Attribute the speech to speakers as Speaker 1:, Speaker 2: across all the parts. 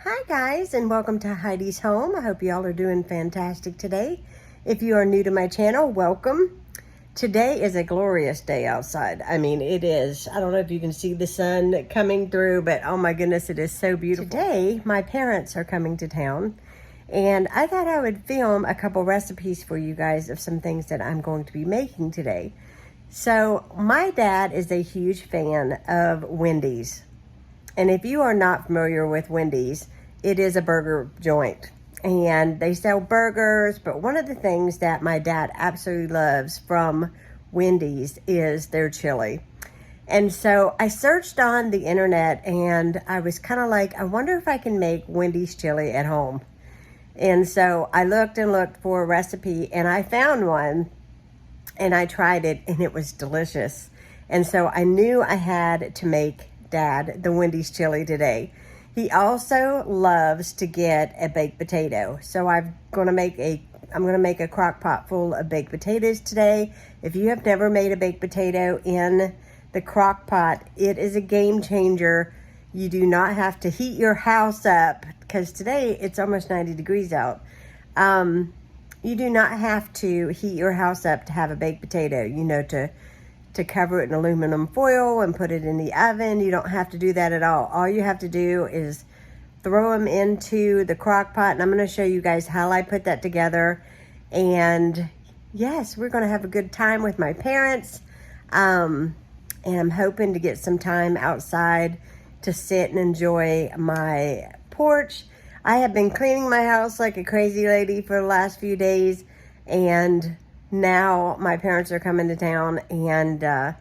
Speaker 1: Hi guys, and welcome to Heidi's Home. I hope you all are doing fantastic today. If you are new to my channel, welcome. Today is a glorious day outside. I mean, it is. I don't know if you can see the sun coming through, but oh my goodness, it is so beautiful. Today, my parents are coming to town, and I thought I would film a couple recipes for you guys of some things that I'm going to be making today. So, my dad is a huge fan of Wendys. And if you are not familiar with Wendys, it is a burger joint. And they sell burgers, but one of the things that my dad absolutely loves from Wendys is their chili. And so I searched on the internet and I was kind of like, I wonder if I can make Wendys chili at home. And so I looked and looked for a recipe and I found one and I tried it and it was delicious. And so I knew I had to make Dad the Wendys chili today. He also loves to get a baked potato. So I'm gonna make a crock pot full of baked potatoes today. If you have never made a baked potato in the crock pot, it is a game changer. You do not have to heat your house up because today it's almost 90 degrees out. You do not have to heat your house up to have a baked potato, you know, to cover it in aluminum foil and put it in the oven. You don't have to do that at all. All you have to do is throw them into the crock pot, and I'm going to show you guys how I put that together. And yes, we're going to have a good time with my parents. And I'm hoping to get some time outside to sit and enjoy my porch. I have been cleaning my house like a crazy lady for the last few days, and now my parents are coming to town, and we're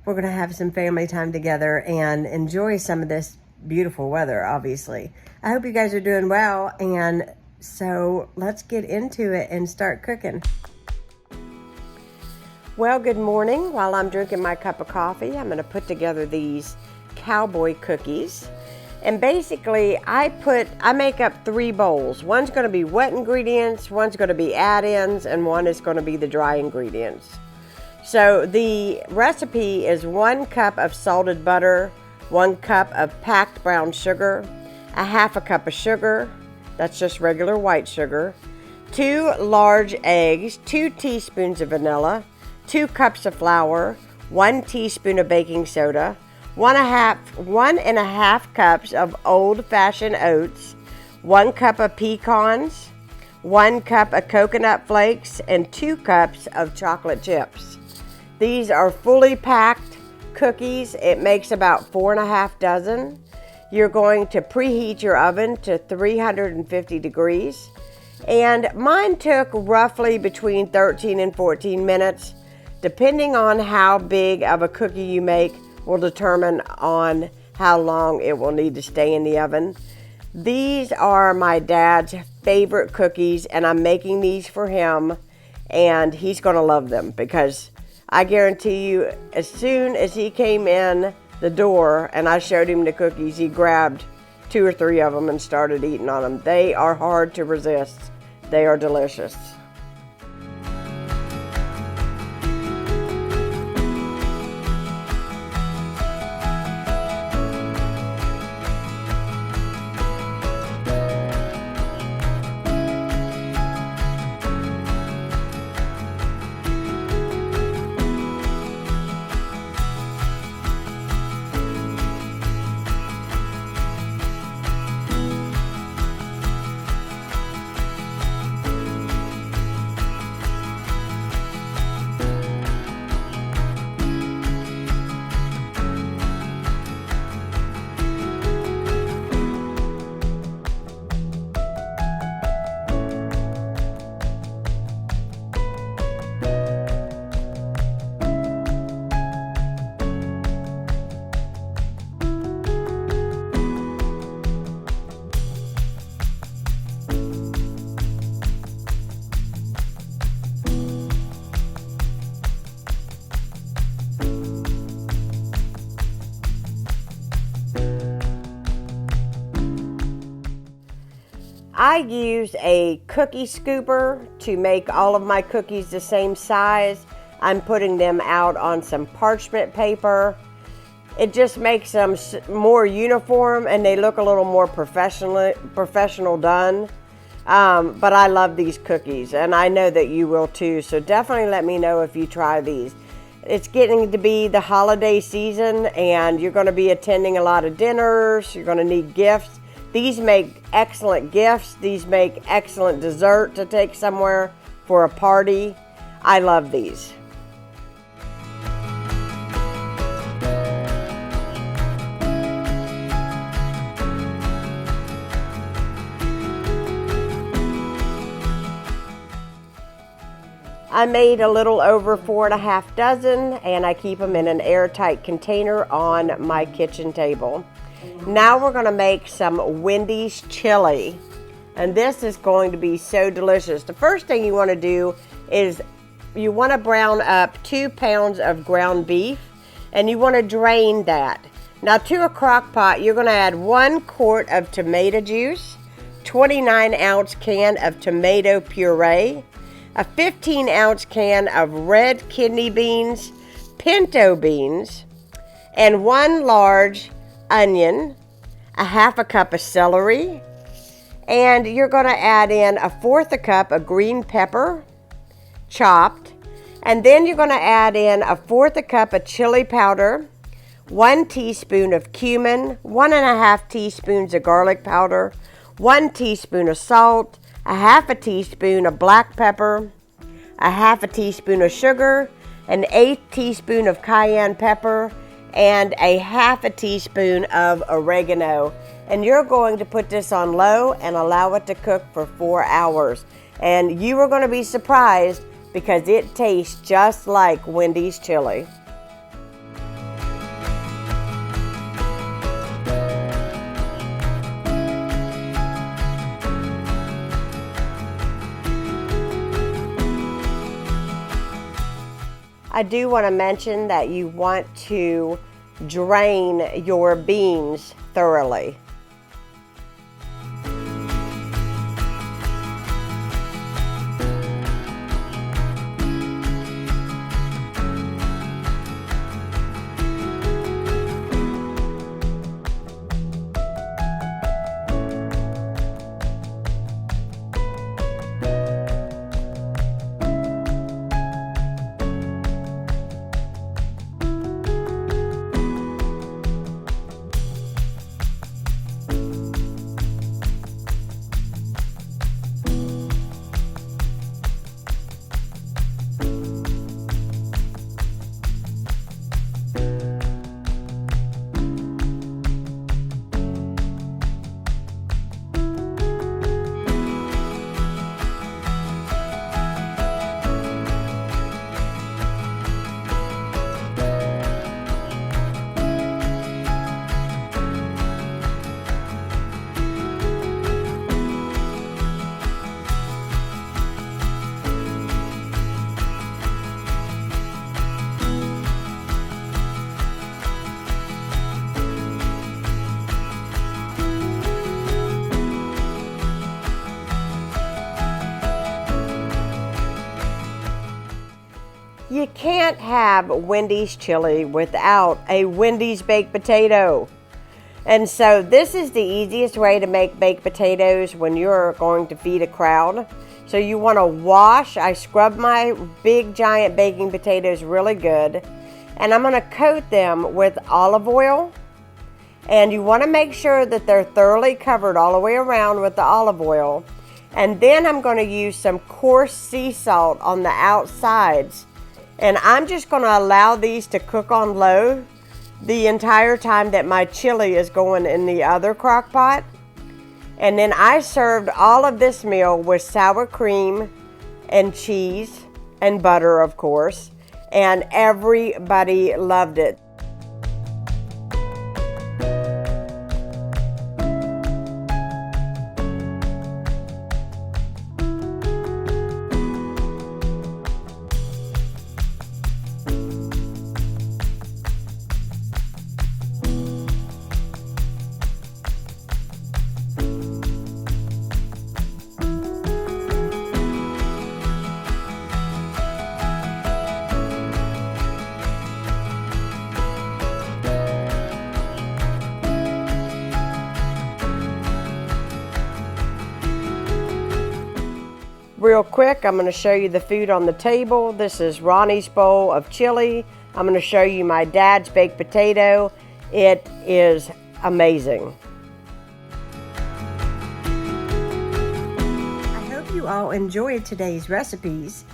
Speaker 1: going to have some family time together and enjoy some of this beautiful weather, obviously. I hope you guys are doing well, and so let's get into it and start cooking. Well, good morning. While I'm drinking my cup of coffee, I'm going to put together these Cowboy Cookies. And basically, I make up 3 bowls. One's going to be wet ingredients, one's going to be add-ins, and one is going to be the dry ingredients. So the recipe is 1 cup of salted butter, 1 cup of packed brown sugar, a half a cup of sugar, that's just regular white sugar, 2 large eggs, 2 teaspoons of vanilla, 2 cups of flour, 1 teaspoon of baking soda, 1.5 cups of old-fashioned oats, 1 cup of pecans, 1 cup of coconut flakes, and 2 cups of chocolate chips. These are fully packed cookies. It makes about 4.5 dozen. You're going to preheat your oven to 350 degrees. And mine took roughly between 13 and 14 minutes. Depending on how big of a cookie you make will determine on how long it will need to stay in the oven. These are my dad's favorite cookies, and I'm making these for him, and he's gonna love them because I guarantee you, as soon as he came in the door and I showed him the cookies, he grabbed 2 or 3 of them and started eating on them. They are hard to resist. They are delicious. I use a cookie scooper to make all of my cookies the same size. I'm putting them out on some parchment paper It just makes them more uniform and they look a little more professional done. But I love these cookies and I know that you will too. So definitely let me know if you try these. It's getting to be the holiday season and you're going to be attending a lot of dinners. You're going to need gifts. These make excellent gifts. These make excellent dessert to take somewhere for a party. I love these. I made a little over 4.5 dozen and I keep them in an airtight container on my kitchen table. Now we're going to make some Wendys Chili. And this is going to be so delicious. The first thing you want to do is you want to brown up 2 pounds of ground beef and you want to drain that. Now to a crock pot, you're going to add 1 quart of tomato juice, 29-ounce can of tomato puree, a 15-ounce can of red kidney beans, pinto beans, and 1 large onion, a 1/2 cup of celery, and you're going to add in 1/4 cup of green pepper, chopped, and then you're going to add in 1/4 cup of chili powder, 1 teaspoon of cumin, 1.5 teaspoons of garlic powder, 1 teaspoon of salt, 1/2 teaspoon of black pepper, 1/2 teaspoon of sugar, an 1/8 teaspoon of cayenne pepper, and 1/2 teaspoon of oregano. And you're going to put this on low and allow it to cook for 4 hours. And you are going to be surprised because it tastes just like Wendys Chili. I do want to mention that you want to drain your beans thoroughly. You can't have Wendys Chili without a Wendys baked potato. And so this is the easiest way to make baked potatoes when you're going to feed a crowd. So you want to wash, I scrub my big giant baking potatoes really good. And I'm going to coat them with olive oil. And you want to make sure that they're thoroughly covered all the way around with the olive oil. And then I'm going to use some coarse sea salt on the outsides. And I'm just going to allow these to cook on low the entire time that my chili is going in the other crock pot. And then I served all of this meal with sour cream and cheese and butter, of course. And everybody loved it. Real quick, I'm going to show you the food on the table. This is Ronnie's bowl of chili. I'm going to show you my dad's baked potato. It is amazing. I hope you all enjoyed today's recipes.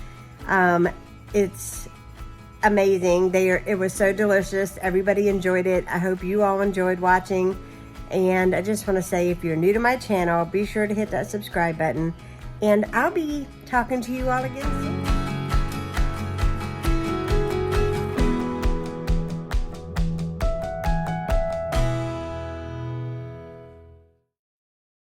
Speaker 1: It's amazing. It was so delicious. Everybody enjoyed it. I hope you all enjoyed watching. And I just want to say, if you're new to my channel, be sure to hit that subscribe button. And I'll be talking to you all again soon.